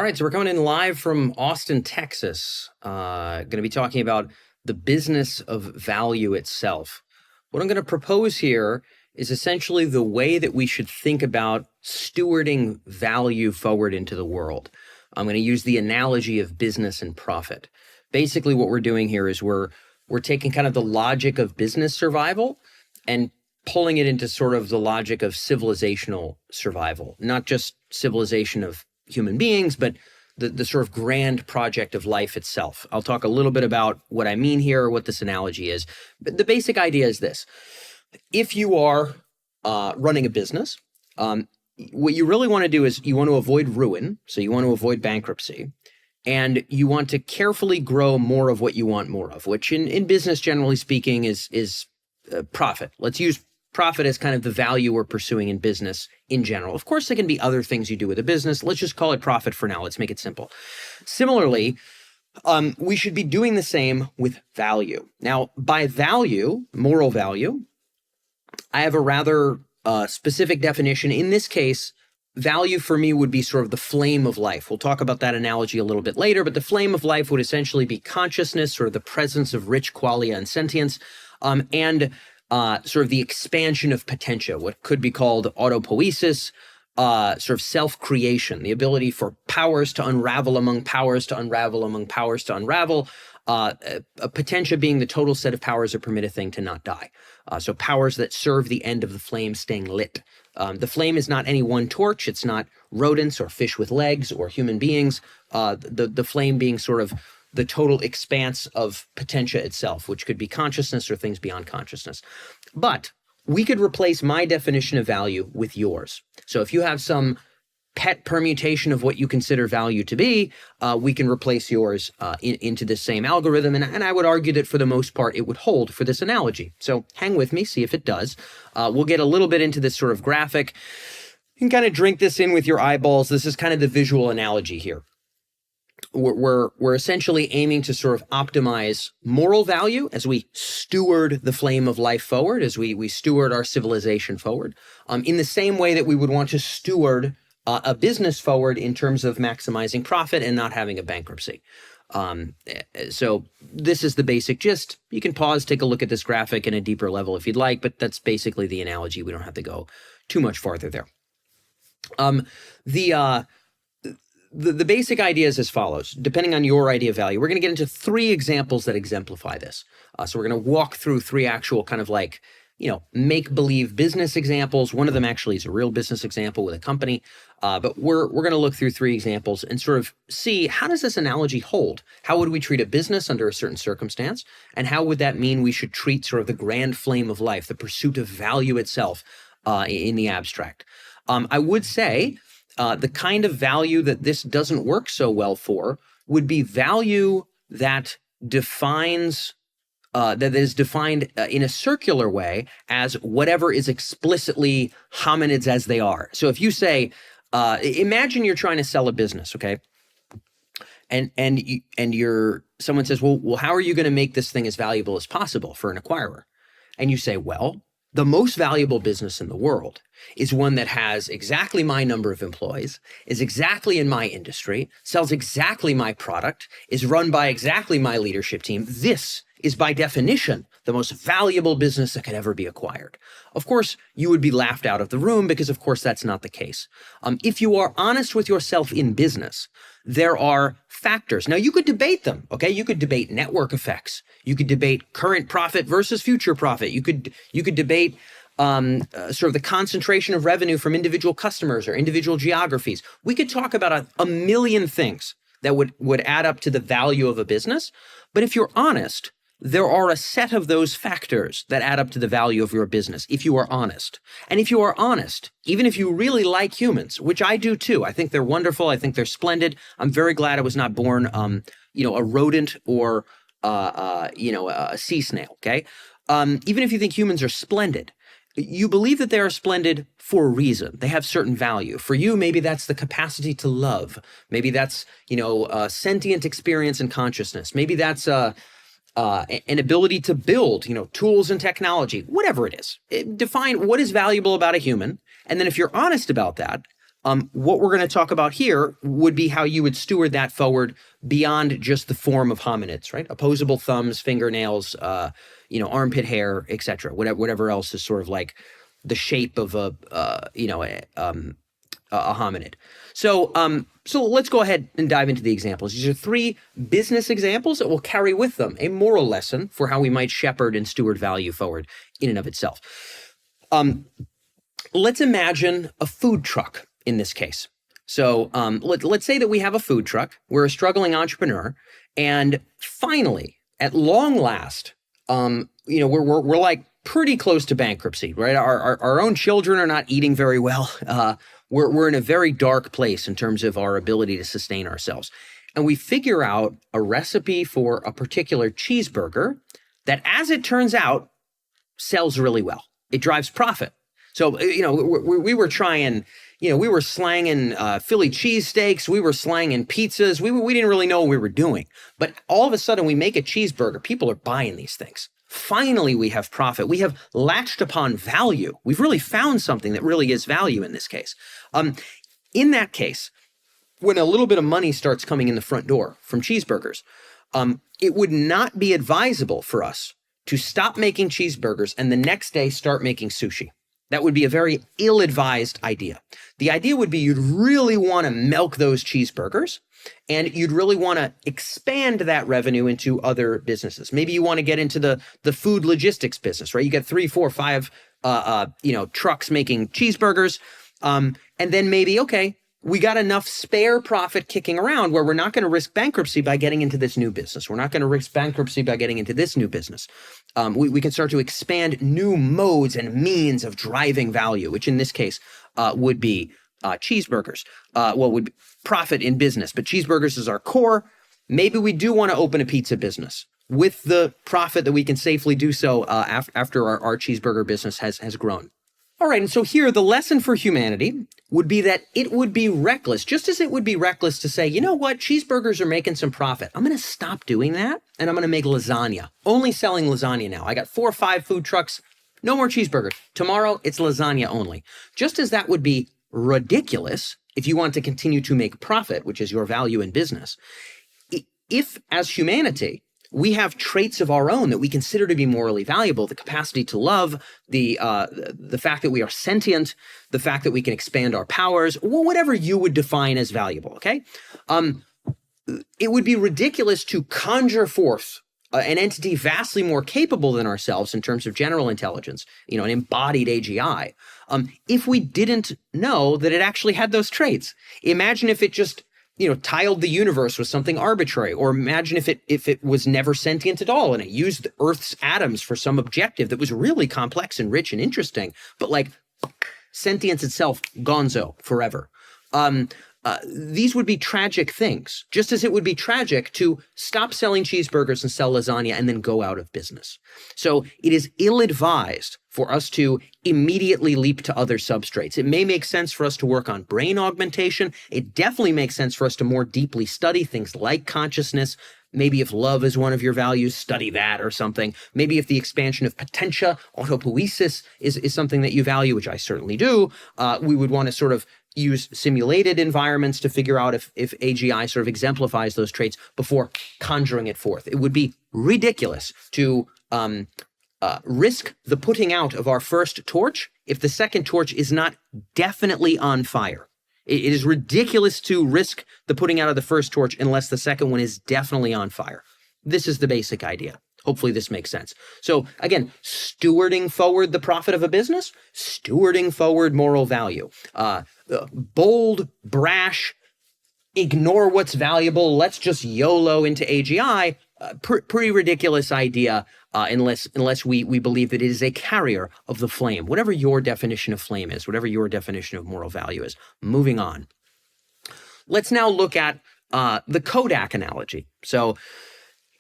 All right, so we're coming in live from Austin, Texas. Going to be talking about the business of value itself. What I'm going to propose here is essentially the way that we should think about stewarding value forward into the world. I'm going to use the analogy of business and profit. Basically, what we're doing here is we're taking kind of the logic of business survival and pulling it into sort of the logic of civilizational survival, not just civilization of human beings, but the sort of grand project of life itself. I'll talk a little bit about what I mean here, what this analogy is. But the basic idea is this. If you are running a business, what you really want to do is you want to avoid ruin. So you want to avoid bankruptcy. And you want to carefully grow more of what you want more of, which in business, generally speaking, is profit. Let's use profit as kind of the value we're pursuing in business in general. Of course, there can be other things you do with a business. Let's just call it profit for now. Let's make it simple. Similarly, we should be doing the same with value. Now, by value, moral value, I have a rather specific definition. In this case, value for me would be sort of the flame of life. We'll talk about that analogy a little bit later, but the flame of life would essentially be consciousness, or the presence of rich qualia and sentience, and sort of the expansion of potentia, what could be called autopoiesis, sort of self-creation, the ability for powers to unravel among powers to unravel among powers to unravel, a potentia being the total set of powers that permit a thing to not die. So powers that serve the end of the flame staying lit. The flame is not any one torch. It's not rodents or fish with legs or human beings. The flame being sort of the total expanse of potentia itself, which could be consciousness or things beyond consciousness. But we could replace my definition of value with yours. So if you have some pet permutation of what you consider value to be, we can replace yours into the same algorithm. And I would argue that for the most part, it would hold for this analogy. So hang with me, see if it does. We'll get a little bit into this sort of graphic. You can kind of drink this in with your eyeballs. This is kind of the visual analogy here. We're essentially aiming to sort of optimize moral value as we steward the flame of life forward, as we steward our civilization forward, in the same way that we would want to steward a business forward in terms of maximizing profit and not having a bankruptcy. So this is the basic gist. You can pause, take a look at this graphic in a deeper level if you'd like, but that's basically the analogy. We don't have to go too much farther there. The basic idea is as follows. Depending on your idea of value, we're going to get into three examples that exemplify this. So we're going to walk through three actual kind of like, make-believe business examples. One of them actually is a real business example with a company. But we're going to look through three examples and sort of see, how does this analogy hold? How would we treat a business under a certain circumstance? And how would that mean we should treat sort of the grand flame of life, the pursuit of value itself in the abstract? I would say the kind of value that this doesn't work so well for would be value that defines that is defined in a circular way as whatever is explicitly hominids as they are. So if you say, imagine you're trying to sell a business, okay, and someone says, well, how are you going to make this thing as valuable as possible for an acquirer? And you say, well, the most valuable business in the world is one that has exactly my number of employees, is exactly in my industry, sells exactly my product, is run by exactly my leadership team. This is by definition the most valuable business that could ever be acquired. Of course, you would be laughed out of the room because, of course, that's not the case. If you are honest with yourself in business, there are factors. Now, you could debate them, okay? You could debate network effects. You could debate current profit versus future profit. You could debate sort of the concentration of revenue from individual customers or individual geographies. We could talk about a million things that would add up to the value of a business. But if you're honest, there are a set of those factors that add up to the value of your business, if you are honest. And if you are honest, even if you really like humans, which I do too, I think they're wonderful, I think they're splendid. I'm very glad I was not born, a rodent or, a sea snail, okay? Even if you think humans are splendid, you believe that they are splendid for a reason. They have certain value. For you, maybe that's the capacity to love. Maybe that's, sentient experience and consciousness. Maybe that's an ability to build, tools and technology, whatever it is. Define what is valuable about a human. And then if you're honest about that, What we're going to talk about here would be how you would steward that forward beyond just the form of hominids, right? Opposable thumbs, fingernails, armpit hair, etc. Whatever else is sort of like the shape of a hominid. So let's go ahead and dive into the examples. These are 3 business examples that will carry with them a moral lesson for how we might shepherd and steward value forward in and of itself. Let's imagine a food truck in this case. So let's say that we have a food truck. We're a struggling entrepreneur, and finally, at long last, we're like pretty close to bankruptcy, right? Our own children are not eating very well. We're in a very dark place in terms of our ability to sustain ourselves. And we figure out a recipe for a particular cheeseburger that, as it turns out, sells really well. It drives profit. So, we were trying, we were slanging Philly cheesesteaks. We were slanging pizzas. We didn't really know what we were doing. But all of a sudden, we make a cheeseburger. People are buying these things. Finally, we have profit. We have latched upon value. We've really found something that really is value in this case. In that case, when a little bit of money starts coming in the front door from cheeseburgers, it would not be advisable for us to stop making cheeseburgers and the next day start making sushi. That would be a very ill-advised idea. The idea would be you'd really want to milk those cheeseburgers, and you'd really want to expand that revenue into other businesses. Maybe you want to get into the food logistics business, right? You get 3, 4, 5, trucks making cheeseburgers, and then maybe, okay, we got enough spare profit kicking around where we're not going to risk bankruptcy by getting into this new business. We're not going to risk bankruptcy by getting into this new business. We can start to expand new modes and means of driving value, which in this case would be cheeseburgers. Would be profit in business, but cheeseburgers is our core. Maybe we do want to open a pizza business with the profit that we can safely do so after our cheeseburger business has grown. All right, and so here the lesson for humanity would be that it would be reckless, just as it would be reckless to say, you know what, cheeseburgers are making some profit. I'm going to stop doing that, and I'm going to make lasagna. Only selling lasagna now. I got 4 or 5 food trucks, no more cheeseburgers. Tomorrow, it's lasagna only. Just as that would be ridiculous if you want to continue to make profit, which is your value in business. If, as humanity, we have traits of our own that we consider to be morally valuable, the capacity to love, the fact that we are sentient, the fact that we can expand our powers, whatever you would define as valuable, okay? It would be ridiculous to conjure forth an entity vastly more capable than ourselves in terms of general intelligence, an embodied AGI, if we didn't know that it actually had those traits. Imagine if it just tiled the universe with something arbitrary, or imagine if it was never sentient at all and it used the Earth's atoms for some objective that was really complex and rich and interesting, but like sentience itself, gonzo, forever. These would be tragic things, just as it would be tragic to stop selling cheeseburgers and sell lasagna and then go out of business. So it is ill-advised for us to immediately leap to other substrates. It may make sense for us to work on brain augmentation. It definitely makes sense for us to more deeply study things like consciousness. Maybe if love is one of your values, study that or something. Maybe if the expansion of potentia, autopoiesis is something that you value, which I certainly do, we would want to sort of use simulated environments to figure out if AGI sort of exemplifies those traits before conjuring it forth. It would be ridiculous to risk the putting out of our first torch if the second torch is not definitely on fire. It is ridiculous to risk the putting out of the first torch unless the second one is definitely on fire. This is the basic idea. Hopefully this makes sense. So again, stewarding forward the profit of a business, stewarding forward moral value. Bold, brash, ignore what's valuable, let's just YOLO into AGI, pretty ridiculous idea unless we believe that it is a carrier of the flame, whatever your definition of flame is, whatever your definition of moral value is. Moving on. Let's now look at the Kodak analogy. So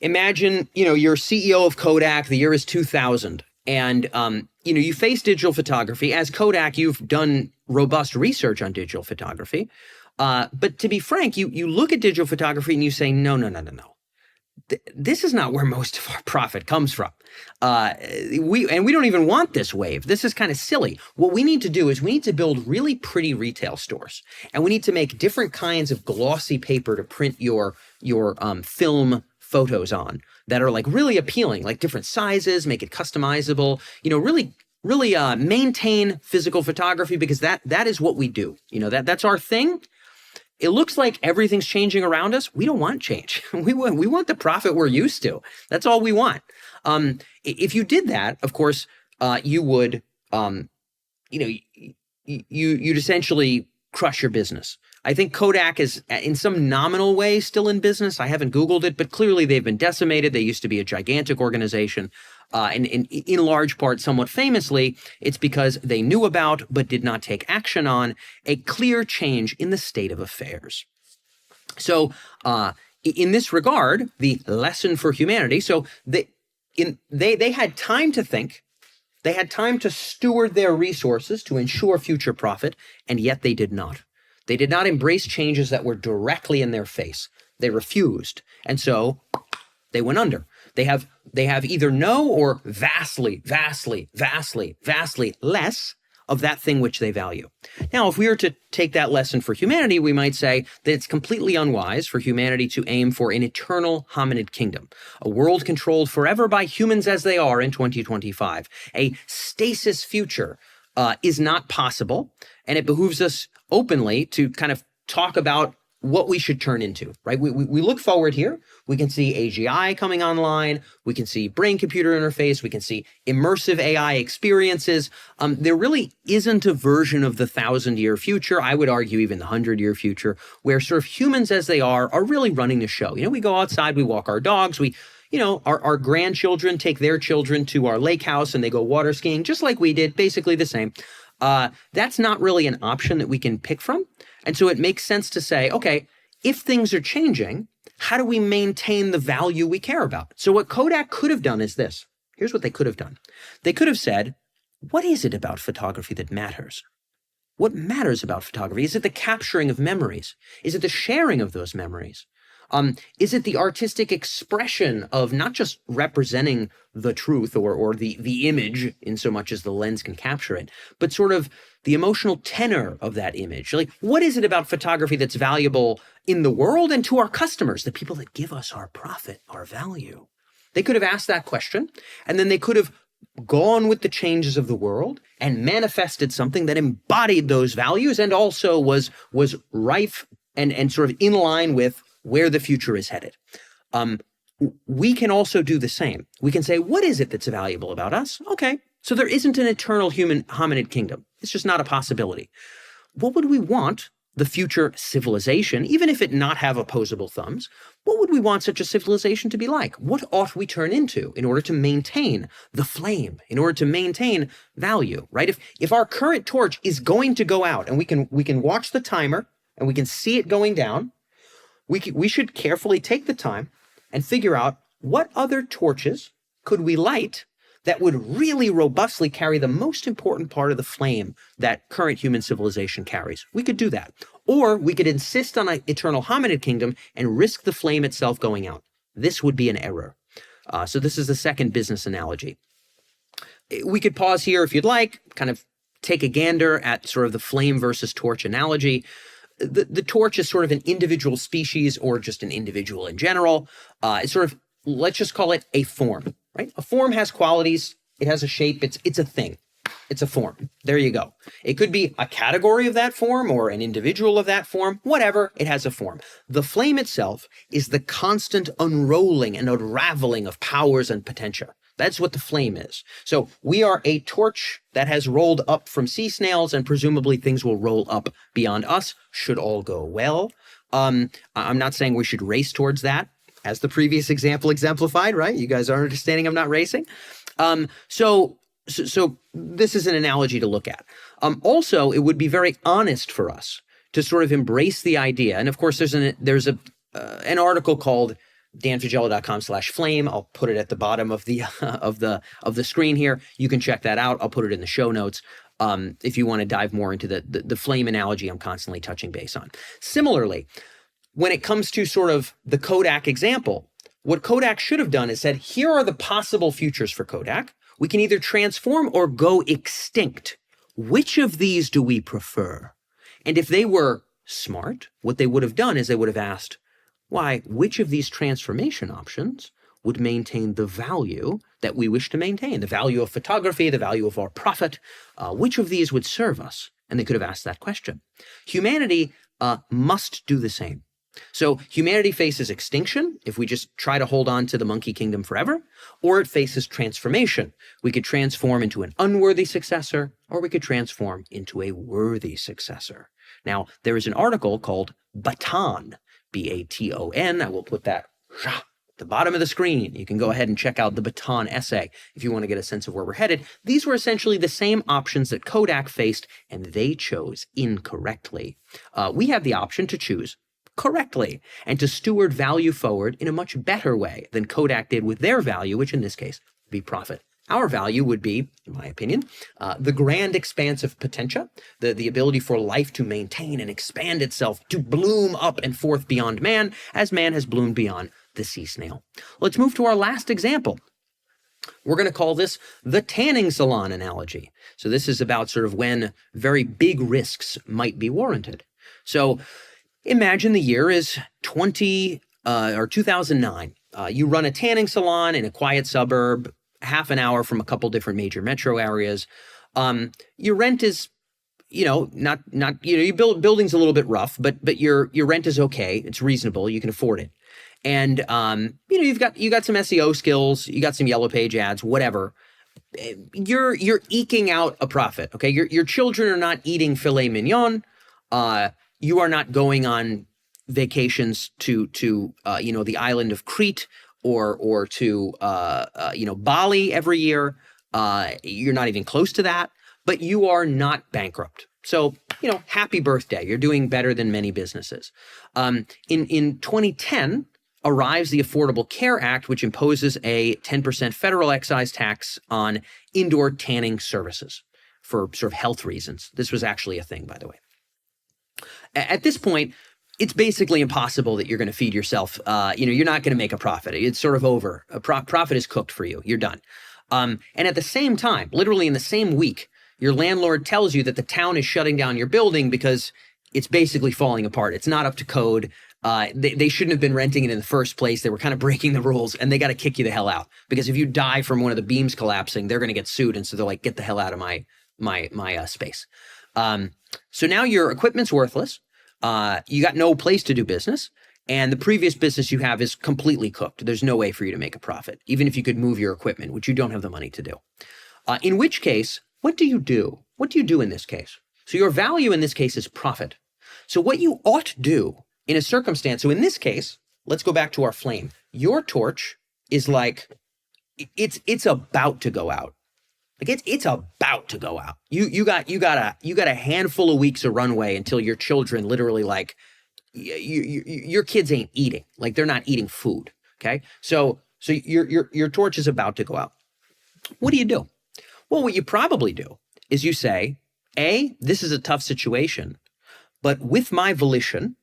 imagine, you're CEO of Kodak, the year is 2000, and you face digital photography. As Kodak, you've done robust research on digital photography. But to be frank, you look at digital photography and you say, no. This is not where most of our profit comes from. We don't even want this wave. This is kind of silly. What we need to do is we need to build really pretty retail stores, and we need to make different kinds of glossy paper to print your film photos on that are like really appealing, like different sizes, make it customizable. Really maintain physical photography, because that is what we do. That's our thing. It looks like everything's changing around us. We don't want change. We want the profit we're used to. That's all we want. If you did that, of course, you would, you'd essentially crush your business. I think Kodak is in some nominal way still in business. I haven't Googled it, but clearly they've been decimated. They used to be a gigantic organization. And in large part, somewhat famously, it's because they knew about but did not take action on a clear change in the state of affairs. So in this regard, the lesson for humanity, so they had time to think, they had time to steward their resources to ensure future profit, and yet they did not. They did not embrace changes that were directly in their face. They refused, and so they went under. They have either no or vastly, vastly, vastly, vastly less of that thing which they value. Now, if we were to take that lesson for humanity, we might say that it's completely unwise for humanity to aim for an eternal hominid kingdom, a world controlled forever by humans as they are in 2025. A stasis future is not possible, and it behooves us openly to kind of talk about what we should turn into, right? We look forward here. We can see AGI coming online. We can see brain-computer interface. We can see immersive AI experiences. There really isn't a version of the 1,000-year future, I would argue even the 100-year future, where sort of humans as they are really running the show. We go outside, we walk our dogs, our grandchildren take their children to our lake house and they go water skiing, just like we did, basically the same. That's not really an option that we can pick from. And so it makes sense to say, okay, if things are changing, how do we maintain the value we care about? So what Kodak could have done is this. Here's what they could have done. They could have said, what is it about photography that matters? What matters about photography? Is it the capturing of memories? Is it the sharing of those memories? Is it the artistic expression of not just representing the truth or the image in so much as the lens can capture it, but sort of the emotional tenor of that image? Like, what is it about photography that's valuable in the world and to our customers, the people that give us our profit, our value? They could have asked that question, and then they could have gone with the changes of the world and manifested something that embodied those values and also was rife and sort of in line with where the future is headed. We can also do the same. We can say, what is it that's valuable about us? Okay, so there isn't an eternal human hominid kingdom. It's just not a possibility. What would we want the future civilization, even if it not have opposable thumbs, what would we want such a civilization to be like? What ought we turn into in order to maintain the flame, in order to maintain value, right? If our current torch is going to go out and we can watch the timer and we can see it going down, we should carefully take the time and figure out what other torches could we light that would really robustly carry the most important part of the flame that current human civilization carries. We could do that. Or we could insist on an eternal hominid kingdom and risk the flame itself going out. This would be an error. So this is the second business analogy. We could pause here if you'd like, kind of take a gander at sort of the flame versus torch analogy. The torch is sort of an individual species or just an individual in general. It's sort of, let's just call it a form, right? A form has qualities. It has a shape. It's a thing. It's a form. There you go. It could be a category of that form or an individual of that form, whatever. It has a form. The flame itself is the constant unrolling and unraveling of powers and potential. That's what the flame is. So we are a torch that has rolled up from sea snails, and presumably things will roll up beyond us, should all go well. I'm not saying we should race towards that, as the previous example exemplified, right? You guys are understanding I'm not racing. So this is an analogy to look at. Also, it would be very honest for us to sort of embrace the idea. And of course, there's an article called danfagello.com/flame. I'll put it at the bottom of the of the screen here. You can check that out. I'll put it in the show notes if you want to dive more into the flame analogy I'm constantly touching base on. Similarly, when it comes to sort of the Kodak example, what Kodak should have done is said, here are the possible futures for Kodak. We can either transform or go extinct. Which of these do we prefer? And if they were smart, what they would have done is they would have asked, why, which of these transformation options would maintain the value that we wish to maintain, the value of photography, the value of our profit? Which of these would serve us? And they could have asked that question. Humanity must do the same. So humanity faces extinction if we just try to hold on to the monkey kingdom forever, or it faces transformation. We could transform into an unworthy successor, or we could transform into a worthy successor. Now, there is an article called Baton, B-A-T-O-N. I will put that at the bottom of the screen. You can go ahead and check out the Baton essay if you want to get a sense of where we're headed. These were essentially the same options that Kodak faced, and they chose incorrectly. We have the option to choose correctly and to steward value forward in a much better way than Kodak did with their value, which in this case would be profit. Our value would be, in my opinion, the grand expansive potentia, the ability for life to maintain and expand itself, to bloom up and forth beyond man, as man has bloomed beyond the sea snail. Let's move to our last example. We're going to call this the tanning salon analogy. So this is about sort of when very big risks might be warranted. So imagine the year is 2009. You run a tanning salon in a quiet suburb, half an hour from a couple different major metro areas. Your rent is, not your building's a little bit rough, but your rent is okay. It's reasonable. You can afford it. And you got some SEO skills, you got some Yellow Page ads, whatever. You're eking out a profit. Okay, your children are not eating filet mignon. You are not going on vacations to the island of Crete or to Bali every year. You're not even close to that, but you are not bankrupt. So, happy birthday. You're doing better than many businesses. In 2010 arrives the Affordable Care Act, which imposes a 10% federal excise tax on indoor tanning services for sort of health reasons. This was actually a thing, by the way. At this point, it's basically impossible that you're going to feed yourself. You're not going to make a profit. It's sort of over. Profit is cooked for you. You're done. And at the same time, literally in the same week, your landlord tells you that the town is shutting down your building because it's basically falling apart. It's not up to code. They shouldn't have been renting it in the first place. They were kind of breaking the rules, and they got to kick you the hell out. Because if you die from one of the beams collapsing, they're going to get sued. And so they're like, get the hell out of my space. So now your equipment's worthless. You got no place to do business. And the previous business you have is completely cooked. There's no way for you to make a profit, even if you could move your equipment, which you don't have the money to do. In which case, what do you do? What do you do in this case? So your value in this case is profit. So what you ought to do in a circumstance, so in this case, let's go back to our flame. Your torch is like, it's about to go out. Like it's about to go out. You got a handful of weeks of runway until your children literally like, your kids ain't eating. Like they're not eating food. Okay. So your torch is about to go out. What do you do? Well, what you probably do is you say, this is a tough situation, but with my volition,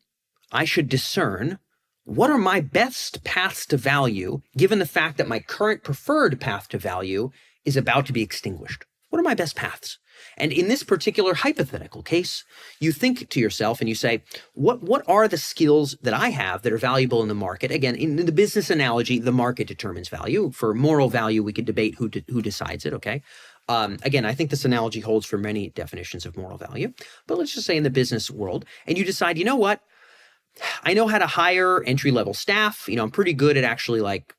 I should discern what are my best paths to value, given the fact that my current preferred path to value is about to be extinguished. What are my best paths? And in this particular hypothetical case, you think to yourself and you say, what are the skills that I have that are valuable in the market? Again, in the business analogy, the market determines value. For moral value, we could debate who decides it, okay? Again, I think this analogy holds for many definitions of moral value. But let's just say in the business world, and you decide, you know what? I know how to hire entry-level staff. I'm pretty good at actually like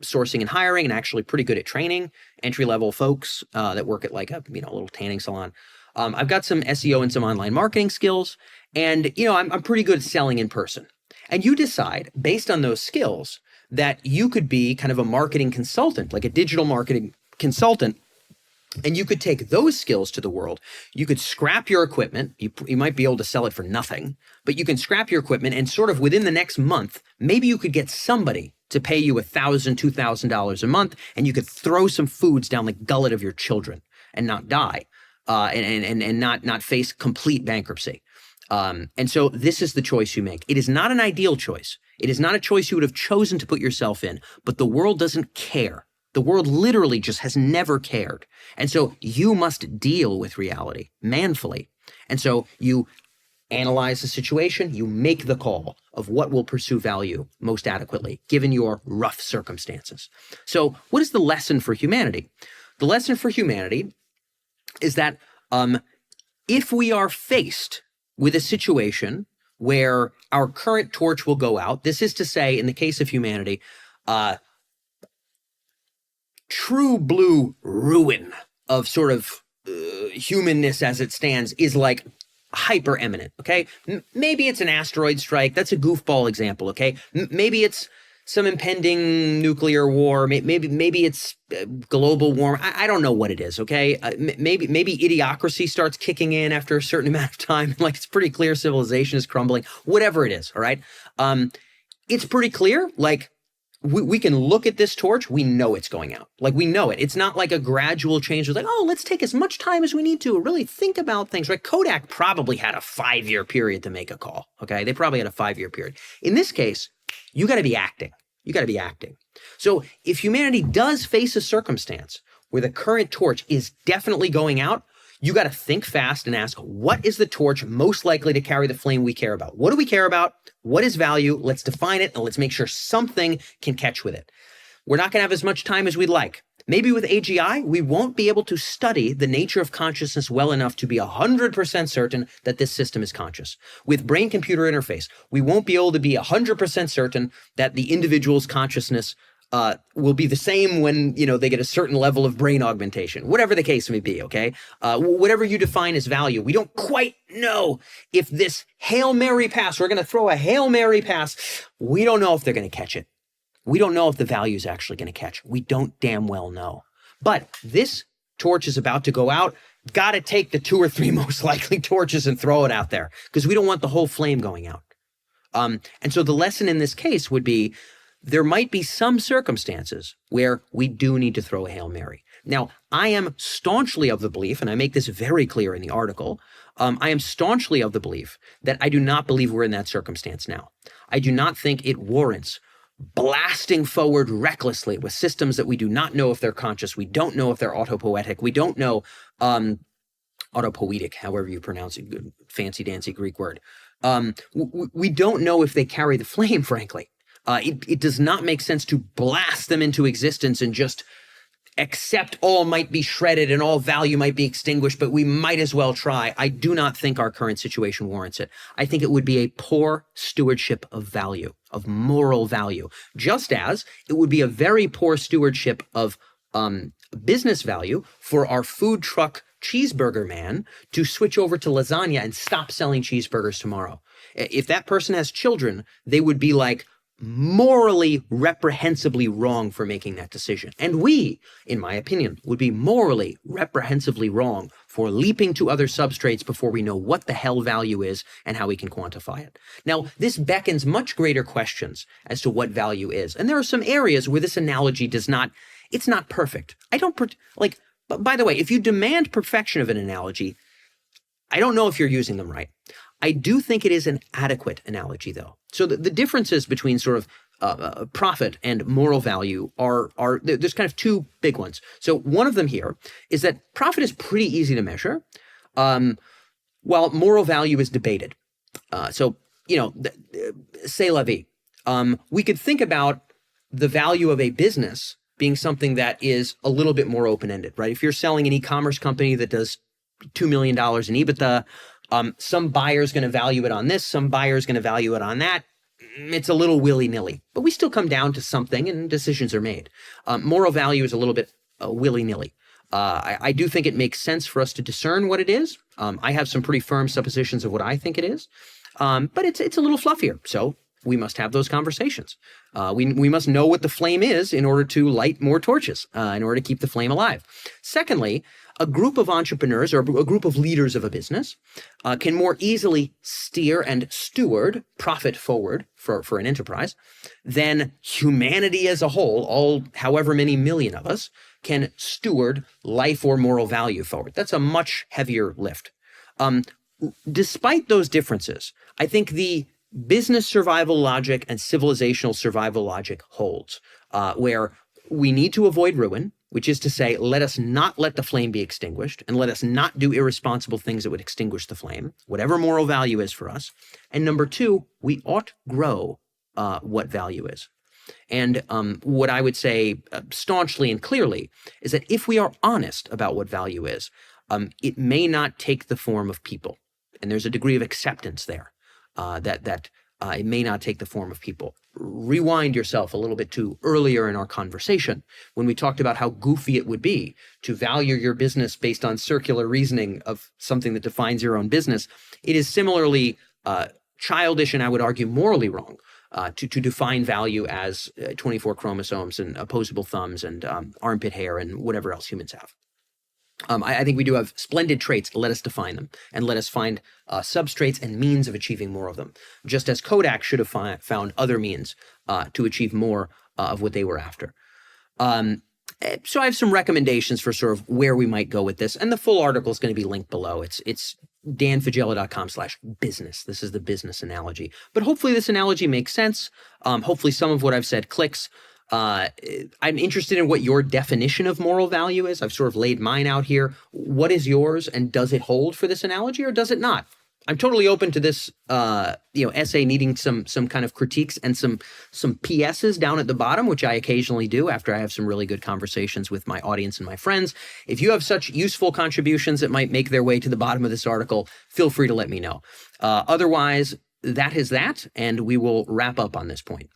sourcing and hiring, and actually pretty good at training entry-level folks that work at like a little tanning salon. I've got some SEO and some online marketing skills, and I'm pretty good at selling in person. And you decide based on those skills that you could be kind of a marketing consultant, like a digital marketing consultant. And you could take those skills to the world. You could scrap your equipment. You might be able to sell it for nothing, but you can scrap your equipment and sort of within the next month, maybe you could get somebody to pay you $1,000, $2,000 a month, and you could throw some foods down the gullet of your children and not die, and not face complete bankruptcy. And so this is the choice you make. It is not an ideal choice. It is not a choice you would have chosen to put yourself in, but the world doesn't care. The world literally just has never cared. And so you must deal with reality manfully. And so you analyze the situation, you make the call of what will pursue value most adequately, given your rough circumstances. So what is the lesson for humanity? The lesson for humanity is that if we are faced with a situation where our current torch will go out, this is to say, in the case of humanity, true blue ruin of sort of humanness as it stands is like hyper imminent, okay? Maybe it's an asteroid strike. That's a goofball example, okay? Maybe it's some impending nuclear war. Maybe it's global warming. I don't know what it is, okay? Maybe idiocracy starts kicking in after a certain amount of time. Like, it's pretty clear civilization is crumbling. Whatever it is, all right? It's pretty clear, like, we can look at this torch. We know it's going out. Like, we know it. It's not like a gradual change. It's like, oh, let's take as much time as we need to really think about things, right? Kodak probably had a 5-year period to make a call, okay? They probably had a 5-year period. In this case, you got to be acting. You got to be acting. So if humanity does face a circumstance where the current torch is definitely going out, you got to think fast and ask, what is the torch most likely to carry the flame we care about? What do we care about? What is value? Let's define it, and let's make sure something can catch with it. We're not going to have as much time as we'd like. Maybe with AGI, we won't be able to study the nature of consciousness well enough to be 100% certain that this system is conscious. With brain-computer interface, we won't be able to be 100% certain that the individual's consciousness will be the same when, they get a certain level of brain augmentation, whatever the case may be, okay? Whatever you define as value, we don't quite know if this Hail Mary pass, we're going to throw a Hail Mary pass, we don't know if they're going to catch it. We don't know if the value is actually going to catch. We don't damn well know. But this torch is about to go out. Got to take the 2 or 3 most likely torches and throw it out there because we don't want the whole flame going out. And so the lesson in this case would be there might be some circumstances where we do need to throw a Hail Mary. Now, I am staunchly of the belief, and I make this very clear in the article, I am staunchly of the belief that I do not believe we're in that circumstance now. I do not think it warrants blasting forward recklessly with systems that we do not know if they're conscious. We don't know if they're autopoietic. We don't know autopoietic, however you pronounce it, good, fancy-dancy Greek word. We don't know if they carry the flame, frankly. It does not make sense to blast them into existence and just accept all might be shredded and all value might be extinguished, but we might as well try. I do not think our current situation warrants it. I think it would be a poor stewardship of value, of moral value, just as it would be a very poor stewardship of business value for our food truck cheeseburger man to switch over to lasagna and stop selling cheeseburgers tomorrow. If that person has children, they would be like, morally reprehensibly wrong for making that decision. And we, in my opinion, would be morally reprehensibly wrong for leaping to other substrates before we know what the hell value is and how we can quantify it. Now, this beckons much greater questions as to what value is. And there are some areas where this analogy it's not perfect. But by the way, if you demand perfection of an analogy, I don't know if you're using them right. I do think it is an adequate analogy, though. So the differences between sort of profit and moral value are there's kind of 2 big ones. So one of them here is that profit is pretty easy to measure, while moral value is debated. C'est la vie. We could think about the value of a business being something that is a little bit more open-ended, right? If you're selling an e-commerce company that does $2 million in EBITDA, some buyer's going to value it on this, some buyer's going to value it on that. It's a little willy-nilly, but we still come down to something and decisions are made. Moral value is a little bit willy-nilly. I do think it makes sense for us to discern what it is. I have some pretty firm suppositions of what I think it is, but it's a little fluffier. So we must have those conversations. We must know what the flame is in order to light more torches, in order to keep the flame alive. Secondly, a group of entrepreneurs or a group of leaders of a business can more easily steer and steward profit forward for an enterprise than humanity as a whole, all however many million of us, can steward life or moral value forward. That's a much heavier lift. Despite those differences, I think the business survival logic and civilizational survival logic holds, where we need to avoid ruin, which is to say, let us not let the flame be extinguished, and let us not do irresponsible things that would extinguish the flame, whatever moral value is for us. And number two, we ought grow what value is. And what I would say staunchly and clearly is that if we are honest about what value is, it may not take the form of people. And there's a degree of acceptance there that it may not take the form of people. Rewind yourself a little bit to earlier in our conversation when we talked about how goofy it would be to value your business based on circular reasoning of something that defines your own business. It is similarly childish and I would argue morally wrong to define value as 24 chromosomes and opposable thumbs and armpit hair and whatever else humans have. I think we do have splendid traits. Let us define them and let us find substrates and means of achieving more of them, just as Kodak should have found other means to achieve more of what they were after. So I have some recommendations for sort of where we might go with this, and the full article is going to be linked below. It's danfaggella.com/business. This is the business analogy. But hopefully this analogy makes sense. Hopefully some of what I've said clicks. I'm interested in what your definition of moral value is. I've sort of laid mine out here. What is yours, and does it hold for this analogy or does it not? I'm totally open to this essay needing some kind of critiques and some PSs down at the bottom, which I occasionally do after I have some really good conversations with my audience and my friends. If you have such useful contributions that might make their way to the bottom of this article, feel free to let me know. Otherwise, that is that, and we will wrap up on this point.